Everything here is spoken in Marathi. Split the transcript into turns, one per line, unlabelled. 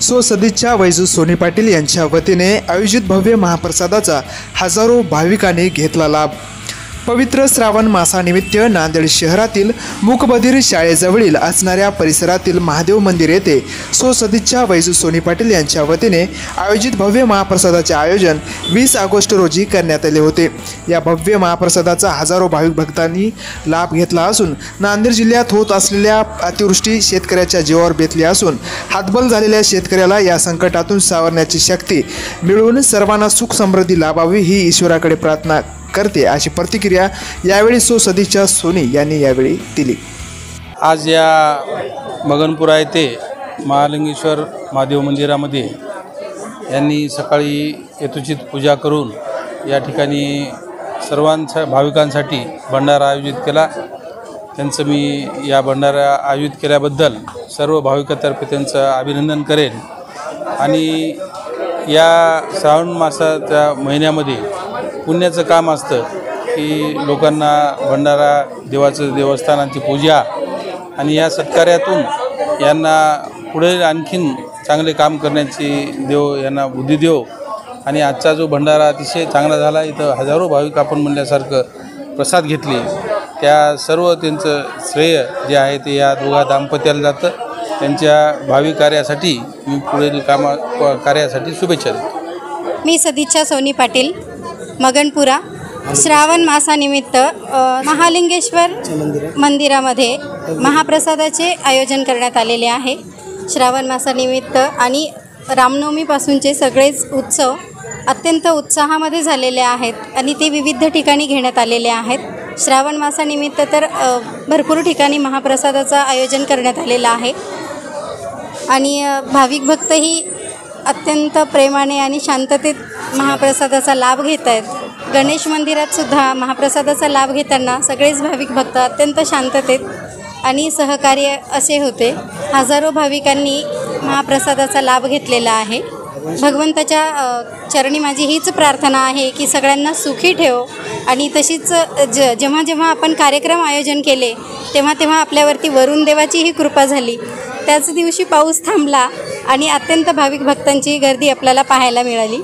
सो सदिच्छा वैजू सोनी पाटील यांच्या वतीने आयोजित भव्य महाप्रसादाचा हजारो भाविकांनी घेतला लाभ। पवित्र श्रावण मासानिमित्त नांदेड शहरातील मूकबधीर शाळेजवळील असणाऱ्या परिसरातील महादेव मंदिर येथे सो सदिच्छा वैजू सोनी पाटील यांच्या वतीने आयोजित भव्य महाप्रसादाचे आयोजन 20 ऑगस्ट रोजी करण्यात आले होते। या भव्य महाप्रसादाचा हजारो भाविक भक्तांनी लाभ घेतला असून नांदेड जिल्ह्यात होत असलेल्या अतिवृष्टी शेतकऱ्याच्या जीवावर बेतली असून हातबल झालेल्या शेतकऱ्याला या संकटातून सावरण्याची शक्ती मिळवून सर्वांना सुख समृद्धी लाभावी ही ईश्वराकडे प्रार्थना करते, अशी प्रतिक्रिया यावेळी सो सदिच्छा सोनी यांनी यावेळी दिली।
आज या मगनपुरा येथे महालिंगेश्वर महादेव मंदिरामध्ये यांनी सकाळी यथोचित पूजा करून या ठिकाणी सर्वांच्या भाविकांसाठी भंडारा आयोजित केला। त्यांचं मी या भंडारा आयोजित केल्याबद्दल सर्व भाविकांतर्फे त्यांचं अभिनंदन करेन। आणि या श्रावण मासाच्या महिन्यामध्ये पुण्याचं काम असतं की लोकांना भंडारा, देवाचं देवस्थानांची पूजा आणि या सत्कार्यातून यांना पुढे आणखीन चांगले काम करण्याची देव यांना बुद्धी देव। आणि आजचा जो भंडारा अतिशय चांगला झाला, इथं हजारो भाविक आपण म्हणल्यासारखं प्रसाद घेतले, त्या सर्व त्यांचं श्रेय जे आहे ते या दोघा दाम्पत्याला जातं। त्यांच्या भावी कार्यासाठी मी पुढील कार्यासाठी शुभेच्छा देतो।
मी सदिच्छा सोनी पाटील, मगनपुरा। श्रावण मासानिमित्त महालिंगेश्वर मंदिरामध्ये महाप्रसादाचे आयोजन करण्यात आलेले आहे। श्रावण मासानिमित्त आणि रामनवमीपासूनचे सगळेच उत्सव अत्यंत उत्साहामध्ये झालेले आहेत आणि ते विविध ठिकाणी घेण्यात आलेले आहेत। श्रावण मासानिमित्त तर भरपूर ठिकाणी महाप्रसादाचं आयोजन करण्यात आलेलं आहे आणि भाविक भक्तही अत्यंत प्रेमाने आणि शांततेत महाप्रसादाचा लाभ घेत आहेत। गणेश मंदिरात सुद्धा महाप्रसादाचा लाभ घेताना सगळेच भाविक भक्त अत्यंत शांततेत आणि सहकार्य असे होते। हजारो भाविकांनी महाप्रसादाचा लाभ घेतलेला आहे। भगवंताच्या चरणी माझी हीच प्रार्थना आहे की सगळ्यांना सुखी ठेव आणि तशीच जेव्हा जेव्हा आपण कार्यक्रम आयोजन केले तेव्हा तेव्हा आपल्यावरती वरुण देवाचीही कृपा झाली। त्याच दिवशी पाऊस थांबला आणि अत्यंत भाविक भक्तांची गर्दी आपल्याला पाहायला मिळाली।